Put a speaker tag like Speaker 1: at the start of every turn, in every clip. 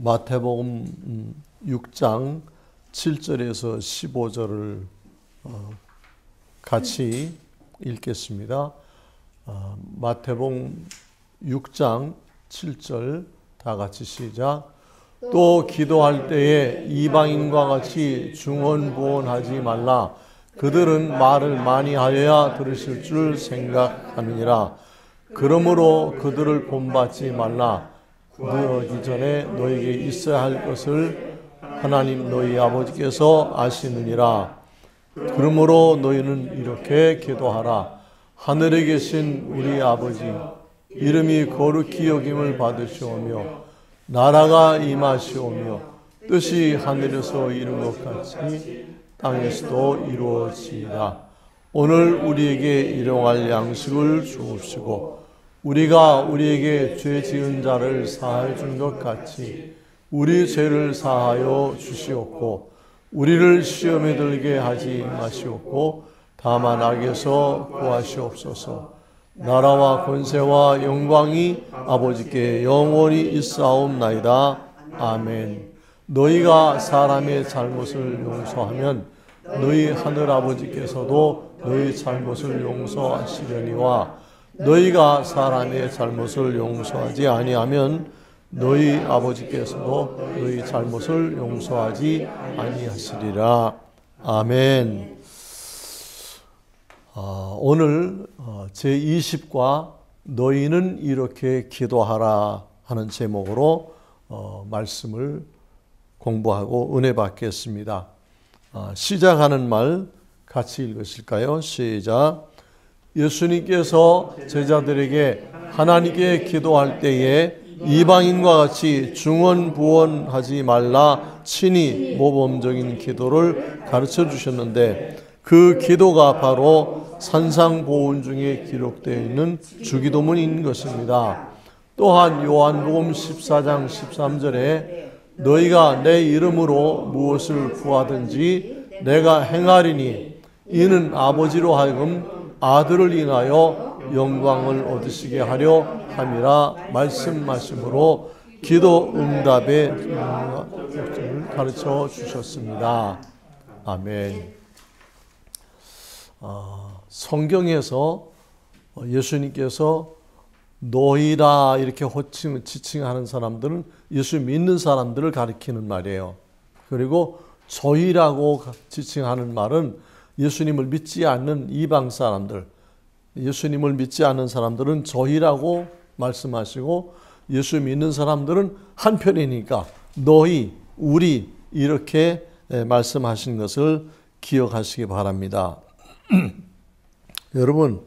Speaker 1: 마태복음 6장 7절에서 15절을 같이 읽겠습니다. 마태복음 6장 7절 다 같이 시작. 또 기도할 때에 이방인과 같이 중언부언하지 말라. 그들은 말을 많이 하여야 들으실 줄 생각하느니라. 그러므로 그들을 본받지 말라. 그러기 전에 너에게 있어야 할 것을 하나님 너희 아버지께서 아시느니라. 그러므로 너희는 이렇게 기도하라. 하늘에 계신 우리 아버지, 이름이 거룩히 여김을 받으시오며 나라가 임하시오며 뜻이 하늘에서 이룬 것 같이 땅에서도 이루어지이다. 오늘 우리에게 일용할 양식을 주옵시고 우리가 우리에게 죄 지은 자를 사하여 준 것 같이 우리 죄를 사하여 주시옵고 우리를 시험에 들게 하지 마시옵고 다만 악에서 구하시옵소서. 나라와 권세와 영광이 아버지께 영원히 있사옵나이다. 아멘. 너희가 사람의 잘못을 용서하면 너희 하늘 아버지께서도 너희 잘못을 용서하시려니와 너희가 사람의 잘못을 용서하지 아니하면 너희 아버지께서도 너희 잘못을 용서하지 아니하시리라. 아멘. 오늘 제20과 너희는 이렇게 기도하라 하는 제목으로 말씀을 공부하고 은혜 받겠습니다. 시작하는 말 같이 읽으실까요? 시작. 예수님께서 제자들에게 하나님께 기도할 때에 이방인과 같이 중언부언하지 말라 친히 모범적인 기도를 가르쳐 주셨는데 그 기도가 바로 산상보훈 중에 기록되어 있는 주기도문인 것입니다. 또한 요한복음 14장 13절에 너희가 내 이름으로 무엇을 구하든지 내가 행하리니 이는 아버지로 하여금 아들을 인하여 영광을 얻으시게 하려 함이라 말씀하심으로 기도 응답의 법칙을 가르쳐 주셨습니다. 아멘. 성경에서 예수님께서 너희라 이렇게 지칭하는 사람들은 예수 믿는 사람들을 가리키는 말이에요. 그리고 저희라고 지칭하는 말은 예수님을 믿지 않는 이방 사람들, 예수님을 믿지 않는 사람들은 저희라고 말씀하시고 예수 믿는 사람들은 한편이니까 너희, 우리 이렇게 말씀하신 것을 기억하시기 바랍니다. 여러분,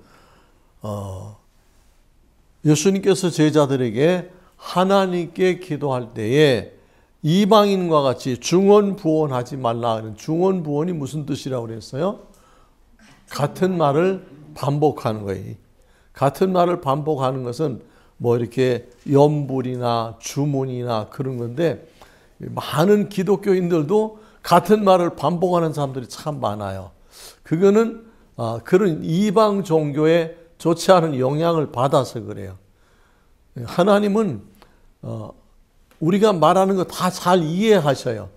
Speaker 1: 예수님께서 제자들에게 하나님께 기도할 때에 이방인과 같이 중언부언하지 말라 하는 중언부언이 무슨 뜻이라고 그랬어요? 같은 말을 반복하는 거예요. 같은 말을 반복하는 것은 뭐 이렇게 염불이나 주문이나 그런 건데 많은 기독교인들도 같은 말을 반복하는 사람들이 참 많아요. 그거는 그런 이방 종교에 좋지 않은 영향을 받아서 그래요. 하나님은 우리가 말하는 거 다 잘 이해하셔요.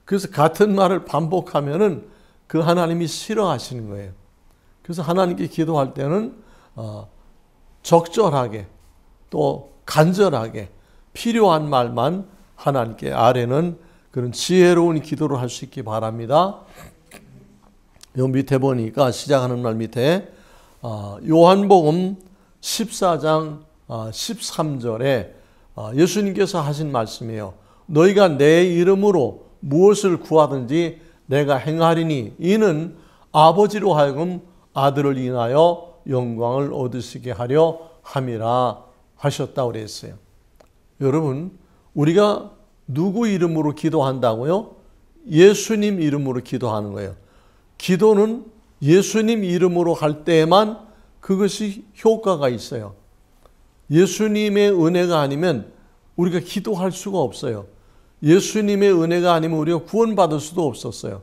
Speaker 1: 그래서 같은 말을 반복하면은 그 하나님이 싫어하시는 거예요. 그래서 하나님께 기도할 때는 적절하게 또 간절하게 필요한 말만 하나님께 아뢰는 그런 지혜로운 기도를 할 수 있기 바랍니다. 요 밑에 보니까 시작하는 말 밑에 요한복음 14장 13절에 예수님께서 하신 말씀이에요. 너희가 내 이름으로 무엇을 구하든지 내가 행하리니 이는 아버지로 하여금 아들을 인하여 영광을 얻으시게 하려 함이라 하셨다고 그랬어요. 여러분, 우리가 누구 이름으로 기도한다고요? 예수님 이름으로 기도하는 거예요. 기도는 예수님 이름으로 할 때에만 그것이 효과가 있어요. 예수님의 은혜가 아니면 우리가 기도할 수가 없어요. 예수님의 은혜가 아니면 우리가 구원받을 수도 없었어요.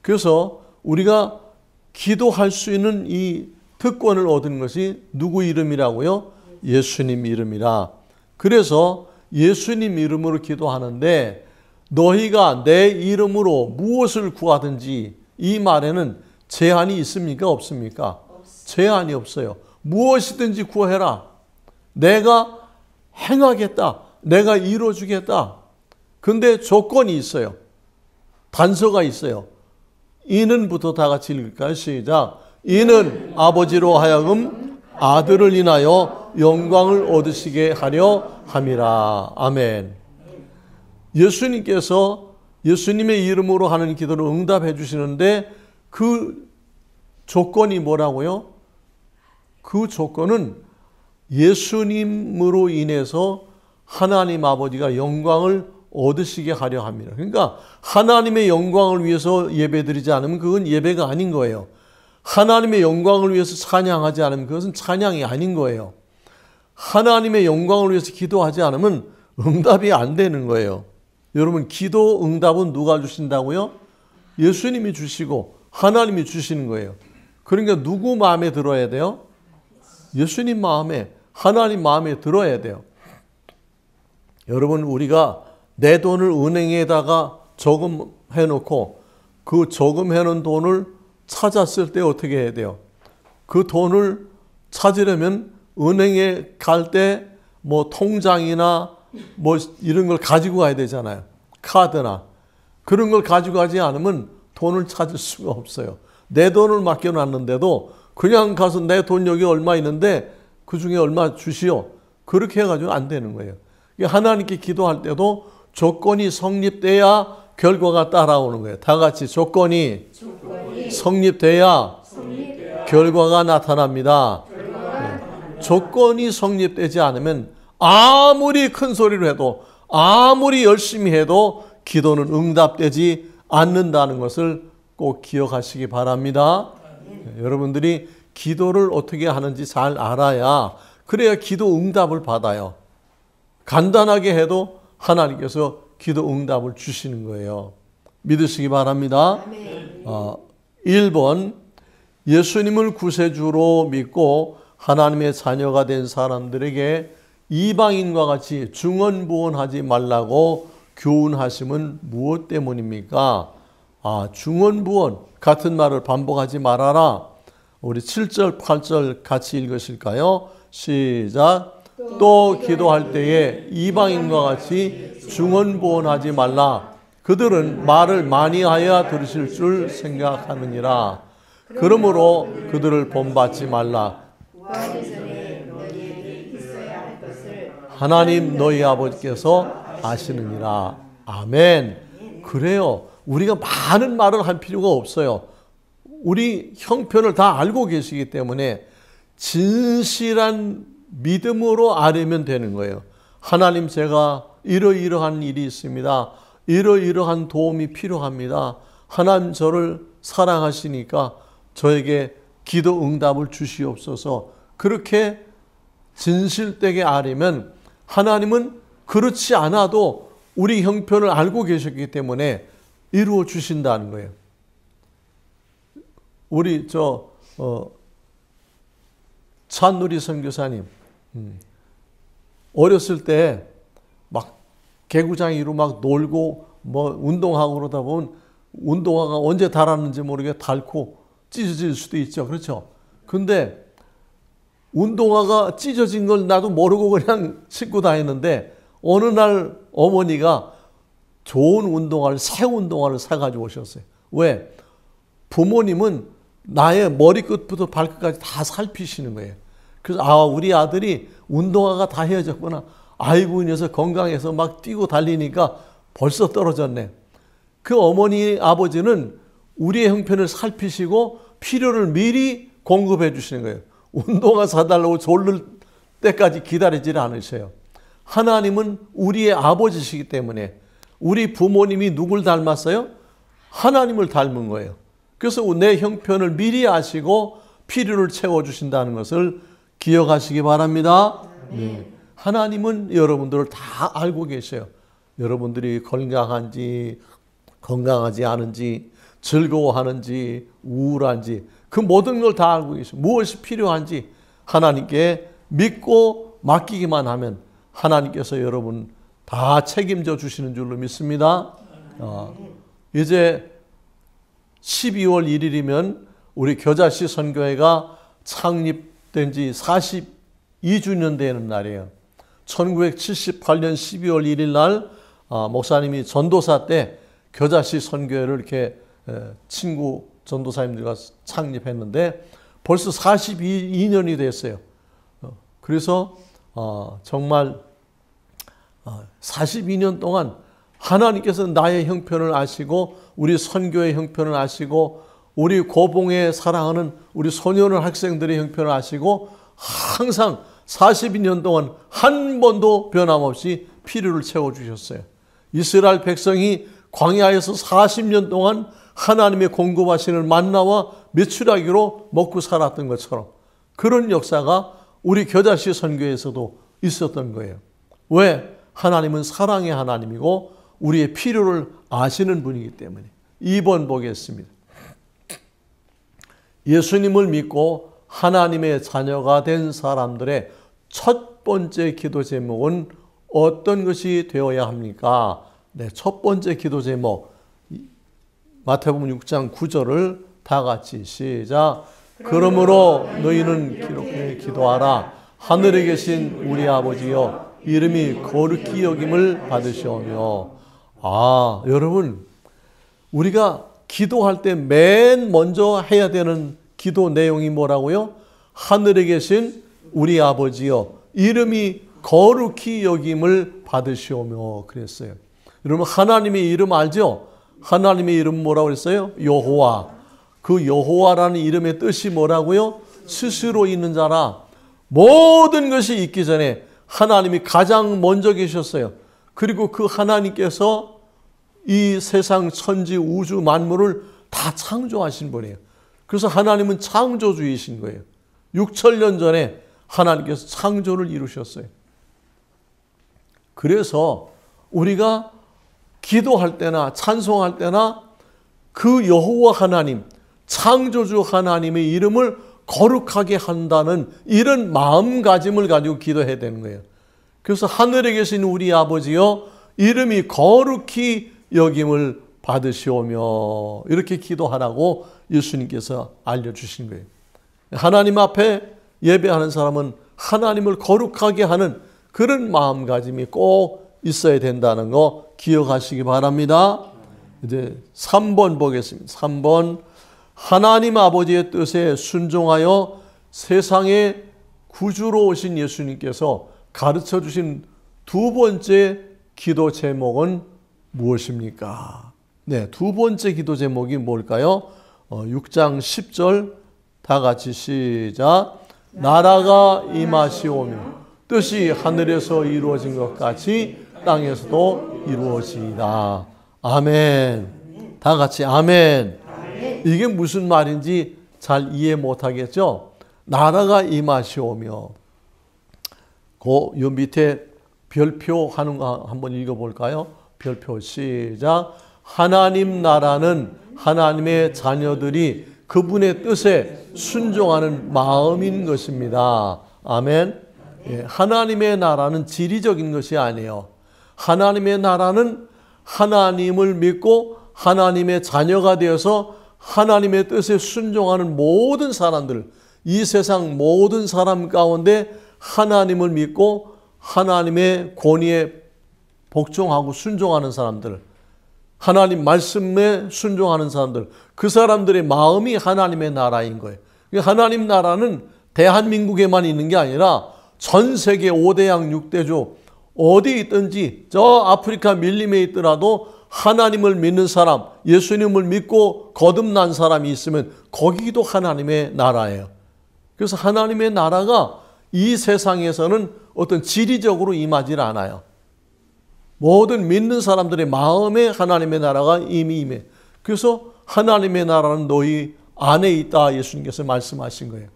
Speaker 1: 그래서 우리가 기도할 수 있는 이 특권을 얻은 것이 누구 이름이라고요? 예수님 이름이라. 그래서 예수님 이름으로 기도하는데 너희가 내 이름으로 무엇을 구하든지 이 말에는 제한이 있습니까? 없습니까? 제한이 없어요. 무엇이든지 구해라. 내가 행하겠다. 내가 이루어주겠다. 근데 조건이 있어요. 단서가 있어요. 이는부터 다 같이 읽을까요? 시작. 이는 아버지로 하여금 아들을 인하여 영광을 얻으시게 하려 함이라. 아멘. 예수님께서 예수님의 이름으로 하는 기도를 응답해 주시는데 그 조건이 뭐라고요? 그 조건은 예수님으로 인해서 하나님 아버지가 영광을 얻으시게 하려 합니다. 그러니까 하나님의 영광을 위해서 예배드리지 않으면 그건 예배가 아닌 거예요. 하나님의 영광을 위해서 찬양하지 않으면 그것은 찬양이 아닌 거예요. 하나님의 영광을 위해서 기도하지 않으면 응답이 안 되는 거예요. 여러분, 기도 응답은 누가 주신다고요? 예수님이 주시고 하나님이 주시는 거예요. 그러니까 누구 마음에 들어야 돼요? 예수님 마음에, 하나님 마음에 들어야 돼요. 여러분, 우리가 내 돈을 은행에다가 저금해 놓고 그 저금해 놓은 돈을 찾았을 때 어떻게 해야 돼요? 그 돈을 찾으려면 은행에 갈 때 뭐 통장이나 뭐 이런 걸 가지고 가야 되잖아요. 카드나. 그런 걸 가지고 가지 않으면 돈을 찾을 수가 없어요. 내 돈을 맡겨놨는데도 그냥 가서 내 돈 여기 얼마 있는데 그 중에 얼마 주시오. 그렇게 해가지고 안 되는 거예요. 하나님께 기도할 때도 조건이 성립돼야 결과가 따라오는 거예요. 다 같이 조건이 성립돼야 결과가 나타납니다. 조건이 성립되지 않으면 아무리 큰 소리로 해도 아무리 열심히 해도 기도는 응답되지 않는다는 것을 꼭 기억하시기 바랍니다. 여러분들이 기도를 어떻게 하는지 잘 알아야 그래야 기도 응답을 받아요. 간단하게 해도 하나님께서 기도 응답을 주시는 거예요. 믿으시기 바랍니다. 1번 예수님을 구세주로 믿고 하나님의 자녀가 된 사람들에게 이방인과 같이 중언부언하지 말라고 교훈하심은 무엇 때문입니까? 중언부언 같은 말을 반복하지 말아라. 우리 7절, 8절 같이 읽으실까요? 시작. 또 기도할 때에 이방인과 같이 중언부언하지 말라. 그들은 말을 많이 하여 들으실 줄 생각하느니라. 그러므로 그들을 본받지 말라. 하나님 너희 아버지께서 아시느니라. 아멘. 그래요. 우리가 많은 말을 할 필요가 없어요. 우리 형편을 다 알고 계시기 때문에 진실한 믿음으로 아뢰면 되는 거예요. 하나님, 제가 이러이러한 일이 있습니다. 이러이러한 도움이 필요합니다. 하나님, 저를 사랑하시니까 저에게 기도 응답을 주시옵소서. 그렇게 진실되게 아뢰면 하나님은 그렇지 않아도 우리 형편을 알고 계셨기 때문에 이루어 주신다는 거예요. 우리 찬누리 선교사님 어렸을 때 막 개구장 위로 막 놀고 뭐 운동하고 그러다 보면 운동화가 언제 닳았는지 모르게 닳고 찢어질 수도 있죠. 그렇죠? 근데 운동화가 찢어진 걸 나도 모르고 그냥 신고 다녔는데 어느 날 어머니가 좋은 운동화를, 새 운동화를 사가지고 오셨어요. 왜? 부모님은 나의 머리끝부터 발끝까지 다 살피시는 거예요. 그래서 우리 아들이 운동화가 다 헤어졌구나. 아이고, 이 녀석 건강해서 막 뛰고 달리니까 벌써 떨어졌네. 그 어머니 아버지는 우리의 형편을 살피시고 필요를 미리 공급해 주시는 거예요. 운동화 사달라고 졸릴 때까지 기다리지 않으셔요. 하나님은 우리의 아버지시기 때문에 우리 부모님이 누굴 닮았어요? 하나님을 닮은 거예요. 그래서 내 형편을 미리 아시고 필요를 채워주신다는 것을 기억하시기 바랍니다. 네. 하나님은 여러분들을 다 알고 계셔요. 여러분들이 건강한지 건강하지 않은지 즐거워하는지 우울한지 그 모든 걸 다 알고 계셔요. 무엇이 필요한지 하나님께 믿고 맡기기만 하면 하나님께서 여러분 다 책임져 주시는 줄로 믿습니다. 이제 12월 1일이면 우리 겨자씨 선교회가 창립된 지 42주년 되는 날이에요. 1978년 12월 1일 날 목사님이 전도사 때 겨자씨 선교회를 이렇게 친구 전도사님들과 창립했는데 벌써 42년이 됐어요. 그래서 정말 42년 동안 하나님께서 나의 형편을 아시고 우리 선교의 형편을 아시고 우리 고봉에 사랑하는 우리 소년원 학생들의 형편을 아시고 항상 42년 동안 한 번도 변함없이 필요를 채워주셨어요. 이스라엘 백성이 광야에서 40년 동안 하나님의 공급하시는 만나와 메추라기로 먹고 살았던 것처럼 그런 역사가 우리 겨자씨 선교에서도 있었던 거예요. 왜? 하나님은 사랑의 하나님이고 우리의 필요를 아시는 분이기 때문에. 2번 보겠습니다. 예수님을 믿고 하나님의 자녀가 된 사람들의 첫 번째 기도 제목은 어떤 것이 되어야 합니까? 네, 첫 번째 기도 제목 마태복음 6장 9절을 다 같이 시작. 그러므로 너희는 기록해 기도하라. 하늘에 계신 우리 아버지여 이름이 거룩히 여김을 받으시오며. 여러분 우리가 기도할 때 맨 먼저 해야 되는 기도 내용이 뭐라고요? 하늘에 계신 우리 아버지여 이름이 거룩히 여김을 받으시오며 그랬어요. 여러분 하나님의 이름 알죠? 하나님의 이름 뭐라고 그랬어요? 여호와. 그 여호와라는 이름의 뜻이 뭐라고요? 스스로 있는 자라. 모든 것이 있기 전에 하나님이 가장 먼저 계셨어요. 그리고 그 하나님께서 이 세상 천지 우주 만물을 다 창조하신 분이에요. 그래서 하나님은 창조주이신 거예요. 6천년 전에 하나님께서 창조를 이루셨어요. 그래서 우리가 기도할 때나 찬송할 때나 그 여호와 하나님, 창조주 하나님의 이름을 거룩하게 한다는 이런 마음가짐을 가지고 기도해야 되는 거예요. 그래서 하늘에 계신 우리 아버지여 이름이 거룩히 여김을 받으시오며 이렇게 기도하라고 예수님께서 알려주신 거예요. 하나님 앞에 예배하는 사람은 하나님을 거룩하게 하는 그런 마음가짐이 꼭 있어야 된다는 거 기억하시기 바랍니다. 이제 3번 보겠습니다. 3번 하나님 아버지의 뜻에 순종하여 세상에 구주로 오신 예수님께서 가르쳐 주신 두 번째 기도 제목은 무엇입니까? 네, 두 번째 기도 제목이 뭘까요? 6장 10절 다 같이 시작. 나라가 임하시오며 뜻이 하늘에서 이루어진 것 같이 땅에서도 이루어지이다. 아멘. 다 같이 아멘. 이게 무슨 말인지 잘 이해 못하겠죠? 나라가 임하시오며 요 밑에 별표 하는 거 한번 읽어볼까요? 별표 시작. 하나님 나라는 하나님의 자녀들이 그분의 뜻에 순종하는 마음인 것입니다. 아멘. 예, 하나님의 나라는 지리적인 것이 아니에요. 하나님의 나라는 하나님을 믿고 하나님의 자녀가 되어서 하나님의 뜻에 순종하는 모든 사람들, 이 세상 모든 사람 가운데 하나님을 믿고 하나님의 권위에 복종하고 순종하는 사람들, 하나님 말씀에 순종하는 사람들, 그 사람들의 마음이 하나님의 나라인 거예요. 하나님 나라는 대한민국에만 있는 게 아니라 전 세계 5대양 6대조 어디 있든지 저 아프리카 밀림에 있더라도 하나님을 믿는 사람, 예수님을 믿고 거듭난 사람이 있으면 거기도 하나님의 나라예요. 그래서 하나님의 나라가 이 세상에서는 어떤 지리적으로 임하지 않아요. 모든 믿는 사람들의 마음에 하나님의 나라가 이미 임해. 그래서 하나님의 나라는 너희 안에 있다 예수님께서 말씀하신 거예요.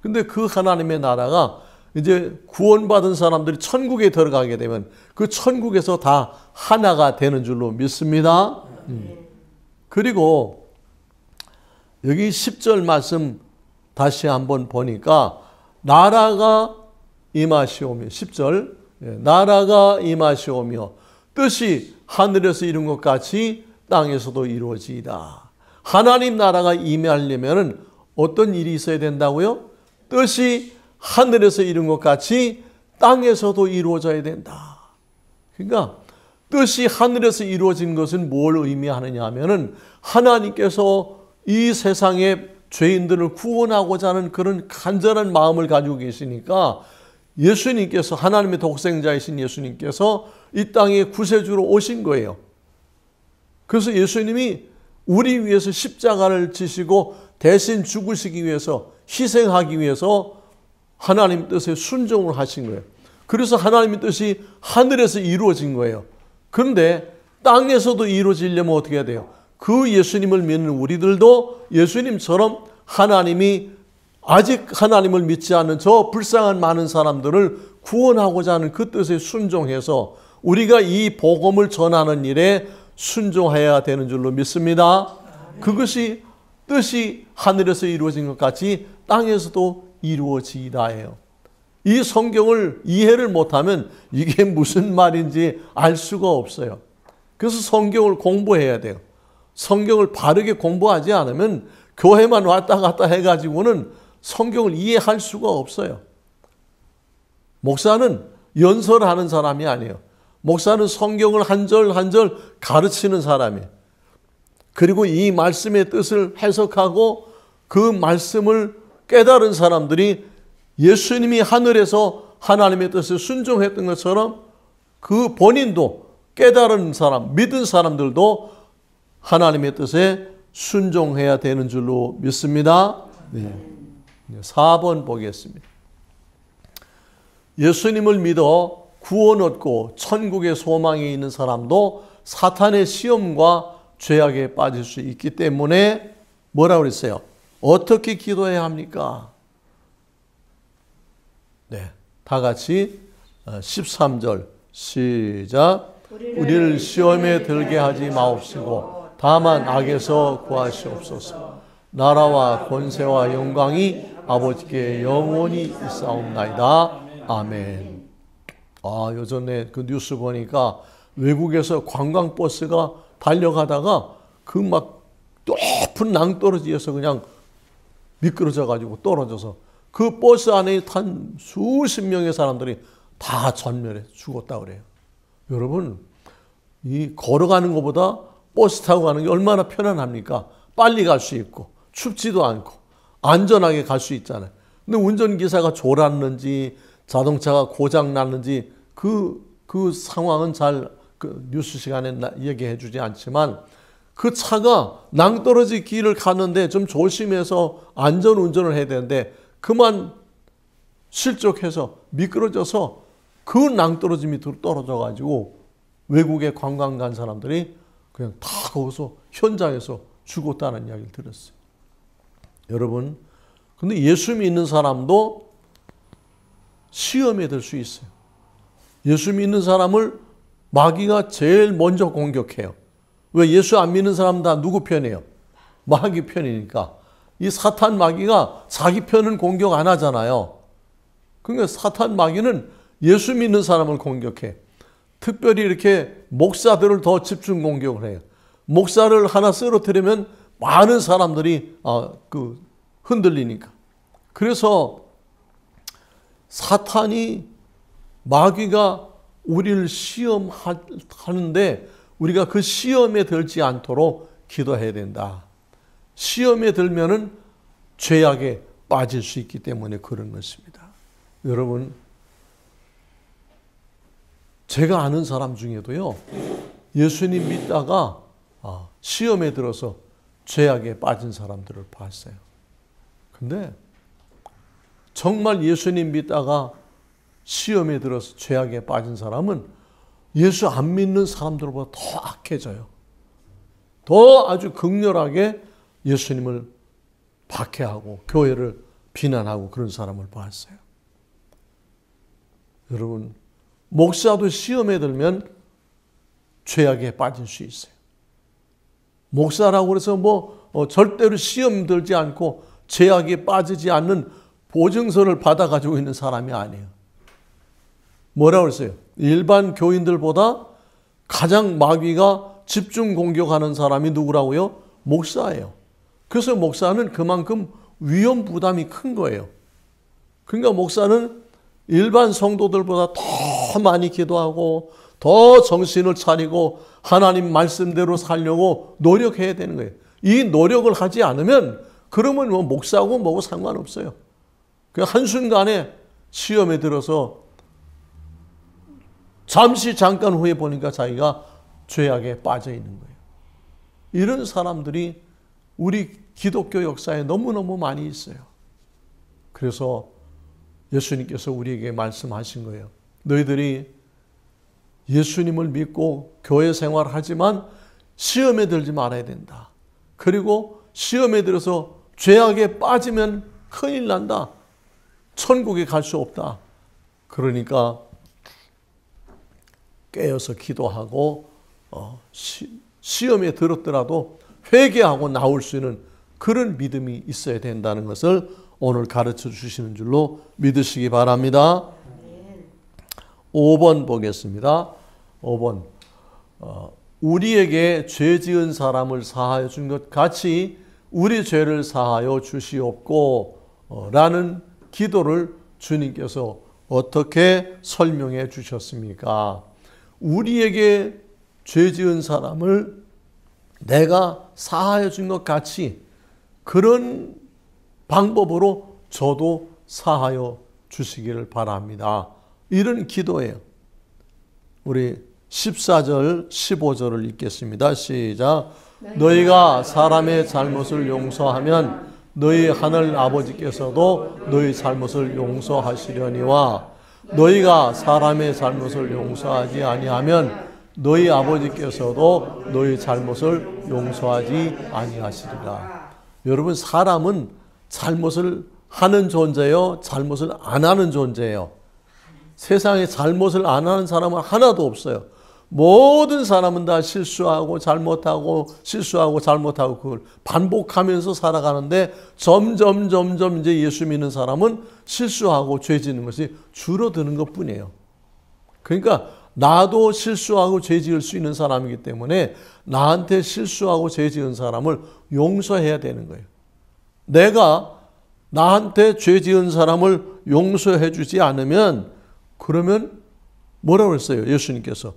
Speaker 1: 근데 그 하나님의 나라가 이제 구원받은 사람들이 천국에 들어가게 되면 그 천국에서 다 하나가 되는 줄로 믿습니다. 그리고 여기 10절 말씀 다시 한번 보니까 나라가 임하시오며 10절 나라가 임하시오며 뜻이 하늘에서 이룬 것 같이 땅에서도 이루어지이다. 하나님 나라가 임하려면 어떤 일이 있어야 된다고요? 뜻이 하늘에서 이룬 것 같이 땅에서도 이루어져야 된다. 그러니까 뜻이 하늘에서 이루어진 것은 뭘 의미하느냐 하면은 하나님께서 이 세상의 죄인들을 구원하고자 하는 그런 간절한 마음을 가지고 계시니까 예수님께서, 하나님의 독생자이신 예수님께서 이 땅에 구세주로 오신 거예요. 그래서 예수님이 우리 위해서 십자가를 지시고 대신 죽으시기 위해서, 희생하기 위해서 하나님 뜻에 순종을 하신 거예요. 그래서 하나님의 뜻이 하늘에서 이루어진 거예요. 그런데 땅에서도 이루어지려면 어떻게 해야 돼요? 그 예수님을 믿는 우리들도 예수님처럼 하나님이 아직 하나님을 믿지 않는 저 불쌍한 많은 사람들을 구원하고자 하는 그 뜻에 순종해서 우리가 이 복음을 전하는 일에 순종해야 되는 줄로 믿습니다. 그것이 뜻이 하늘에서 이루어진 것 같이 땅에서도 이루어지이다예요. 이 성경을 이해를 못하면 이게 무슨 말인지 알 수가 없어요. 그래서 성경을 공부해야 돼요. 성경을 바르게 공부하지 않으면 교회만 왔다 갔다 해가지고는 성경을 이해할 수가 없어요. 목사는 연설하는 사람이 아니에요. 목사는 성경을 한 절 한 절 가르치는 사람이에요. 그리고 이 말씀의 뜻을 해석하고 그 말씀을 깨달은 사람들이 예수님이 하늘에서 하나님의 뜻을 순종했던 것처럼 그 본인도 깨달은 사람, 믿은 사람들도 하나님의 뜻에 순종해야 되는 줄로 믿습니다. 네. 4번 보겠습니다. 예수님을 믿어 구원 얻고 천국의 소망이 있는 사람도 사탄의 시험과 죄악에 빠질 수 있기 때문에 뭐라고 그랬어요? 어떻게 기도해야 합니까? 네, 다 같이 13절 시작. 우리를 시험에 들게 하지 마옵시고 다만 악에서 구하시옵소서. 나라와 권세와 영광이 아버지께 영원히 있사옵나이다. 아멘. 요전에 그 뉴스 보니까 외국에서 관광버스가 달려가다가 그 막 높은 낭떠러지에서 그냥 미끄러져 가지고 떨어져서 그 버스 안에 탄 수십 명의 사람들이 다 전멸해 죽었다 그래요. 여러분, 이 걸어가는 것보다 버스 타고 가는 게 얼마나 편안합니까? 빨리 갈 수 있고 춥지도 않고 안전하게 갈 수 있잖아요. 근데 운전기사가 졸았는지 자동차가 고장 났는지 그 상황은 잘 뉴스 시간에 얘기해 주지 않지만 그 차가 낭떠러지 길을 가는데 좀 조심해서 안전 운전을 해야 되는데 그만 실족해서 미끄러져서 그 낭떠러지 밑으로 떨어져 가지고 외국에 관광 간 사람들이 그냥 다 거기서 현장에서 죽었다는 이야기를 들었어요. 여러분, 근데 예수 믿는 사람도 시험에 들 수 있어요. 예수 믿는 사람을 마귀가 제일 먼저 공격해요. 왜? 예수 안 믿는 사람 다 누구 편이에요? 마귀 편이니까. 이 사탄 마귀가 자기 편은 공격 안 하잖아요. 그러니까 사탄 마귀는 예수 믿는 사람을 공격해. 특별히 이렇게 목사들을 더 집중 공격을 해요. 목사를 하나 쓰러뜨리면 많은 사람들이 흔들리니까. 그래서 사탄이, 마귀가 우리를 시험하는데 우리가 그 시험에 들지 않도록 기도해야 된다. 시험에 들면은 죄악에 빠질 수 있기 때문에 그런 것입니다. 여러분, 제가 아는 사람 중에도요, 예수님 믿다가 시험에 들어서 죄악에 빠진 사람들을 봤어요. 근데 정말 예수님 믿다가 시험에 들어서 죄악에 빠진 사람은 예수 안 믿는 사람들보다 더 악해져요. 더 아주 극렬하게 예수님을 박해하고 교회를 비난하고 그런 사람을 봤어요. 여러분, 목사도 시험에 들면 죄악에 빠질 수 있어요. 목사라고 해서 절대로 시험 들지 않고 죄악에 빠지지 않는 보증서를 받아가지고 있는 사람이 아니에요. 뭐라고 그랬어요? 일반 교인들보다 가장 마귀가 집중 공격하는 사람이 누구라고요? 목사예요. 그래서 목사는 그만큼 위험 부담이 큰 거예요. 그러니까 목사는 일반 성도들보다 더 많이 기도하고 더 정신을 차리고 하나님 말씀대로 살려고 노력해야 되는 거예요. 이 노력을 하지 않으면 그러면 뭐 목사하고 뭐고 상관없어요. 그냥 한순간에 시험에 들어서 잠깐 후에 보니까 자기가 죄악에 빠져 있는 거예요. 이런 사람들이 우리 기독교 역사에 너무너무 많이 있어요. 그래서 예수님께서 우리에게 말씀하신 거예요. 너희들이 예수님을 믿고 교회 생활하지만 시험에 들지 말아야 된다. 그리고 시험에 들어서 죄악에 빠지면 큰일 난다. 천국에 갈 수 없다. 그러니까 깨어서 기도하고 시험에 들었더라도 회개하고 나올 수 있는 그런 믿음이 있어야 된다는 것을 오늘 가르쳐 주시는 줄로 믿으시기 바랍니다. 5번 보겠습니다. 5번 우리에게 죄 지은 사람을 사하여 준 것 같이 우리 죄를 사하여 주시옵고 라는 기도를 주님께서 어떻게 설명해 주셨습니까? 우리에게 죄 지은 사람을 내가 사하여 준 것 같이 그런 방법으로 저도 사하여 주시기를 바랍니다. 이런 기도예요. 우리 14절, 15절을 읽겠습니다. 시작. 너희가 사람의 잘못을 용서하면 너희 하늘 아버지께서도 너희 잘못을 용서하시려니와 너희가 사람의 잘못을 용서하지 아니하면 너희 아버지께서도 너희 잘못을 용서하지 아니하시리라. 여러분, 사람은 잘못을 하는 존재요, 잘못을 안 하는 존재예요. 세상에 잘못을 안 하는 사람은 하나도 없어요. 모든 사람은 다 실수하고 잘못하고 실수하고 잘못하고 그걸 반복하면서 살아가는데 점점 이제 예수 믿는 사람은 실수하고 죄 짓는 것이 줄어드는 것뿐이에요. 그러니까 나도 실수하고 죄 지을 수 있는 사람이기 때문에 나한테 실수하고 죄 지은 사람을 용서해야 되는 거예요. 내가 나한테 죄 지은 사람을 용서해 주지 않으면 그러면 뭐라고 했어요? 예수님께서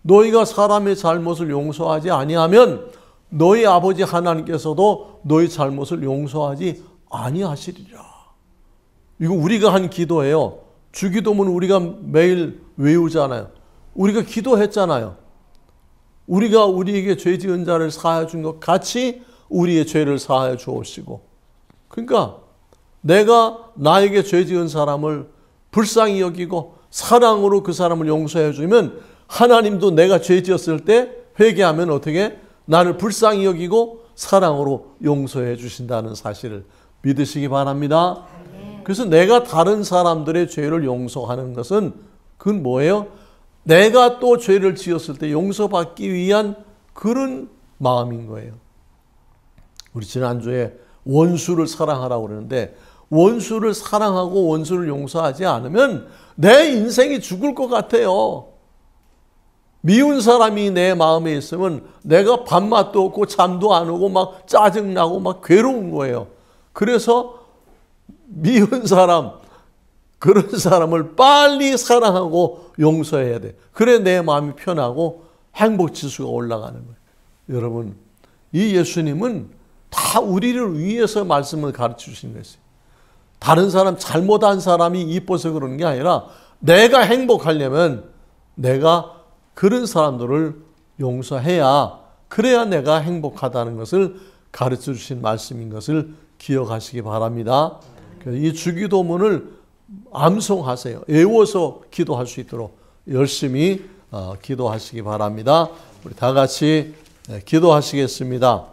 Speaker 1: 너희가 사람의 잘못을 용서하지 아니하면 너희 아버지 하나님께서도 너희 잘못을 용서하지 아니하시리라. 이거 우리가 한 기도예요. 주기도문 우리가 매일 외우잖아요. 우리가 기도했잖아요. 우리가 우리에게 죄 지은 자를 사하여 준 것 같이 우리의 죄를 사하여 주옵시고. 그러니까 내가 나에게 죄 지은 사람을 불쌍히 여기고 사랑으로 그 사람을 용서해 주면 하나님도 내가 죄 지었을 때 회개하면 어떻게 나를 불쌍히 여기고 사랑으로 용서해 주신다는 사실을 믿으시기 바랍니다. 그래서 내가 다른 사람들의 죄를 용서하는 것은 그건 뭐예요? 내가 또 죄를 지었을 때 용서받기 위한 그런 마음인 거예요. 우리 지난주에 원수를 사랑하라고 그러는데 원수를 사랑하고 원수를 용서하지 않으면 내 인생이 죽을 것 같아요. 미운 사람이 내 마음에 있으면 내가 밥맛도 없고 잠도 안 오고 막 짜증나고 막 괴로운 거예요. 그래서 미운 사람, 그런 사람을 빨리 사랑하고 용서해야 돼. 그래 내 마음이 편하고 행복 지수가 올라가는 거예요. 여러분, 이 예수님은 다 우리를 위해서 말씀을 가르쳐 주신 것이에요. 다른 사람, 잘못한 사람이 이뻐서 그러는 게 아니라 내가 행복하려면 내가 그런 사람들을 용서해야 그래야 내가 행복하다는 것을 가르쳐 주신 말씀인 것을 기억하시기 바랍니다. 이 주기도문을 암송하세요. 외워서 기도할 수 있도록 열심히 기도하시기 바랍니다. 우리 다 같이 기도하시겠습니다.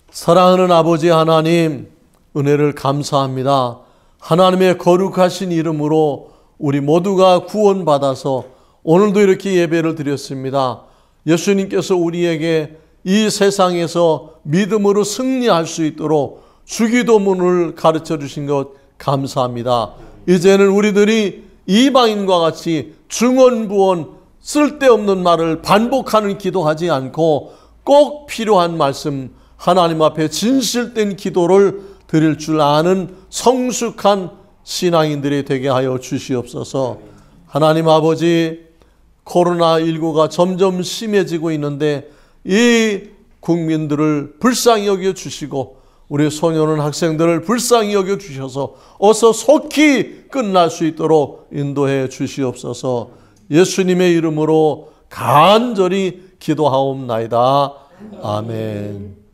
Speaker 1: 사랑하는 아버지 하나님, 은혜를 감사합니다. 하나님의 거룩하신 이름으로 우리 모두가 구원받아서 오늘도 이렇게 예배를 드렸습니다. 예수님께서 우리에게 이 세상에서 믿음으로 승리할 수 있도록 주기도문을 가르쳐 주신 것 감사합니다. 이제는 우리들이 이방인과 같이 중언부언 쓸데없는 말을 반복하는 기도하지 않고 꼭 필요한 말씀, 하나님 앞에 진실된 기도를 드릴 줄 아는 성숙한 신앙인들이 되게 하여 주시옵소서. 하나님 아버지, 코로나19가 점점 심해지고 있는데 이 국민들을 불쌍히 여겨 주시고 우리 소년은 학생들을 불쌍히 여겨 주셔서 어서 속히 끝날 수 있도록 인도해 주시옵소서. 예수님의 이름으로 간절히 기도하옵나이다. 아멘.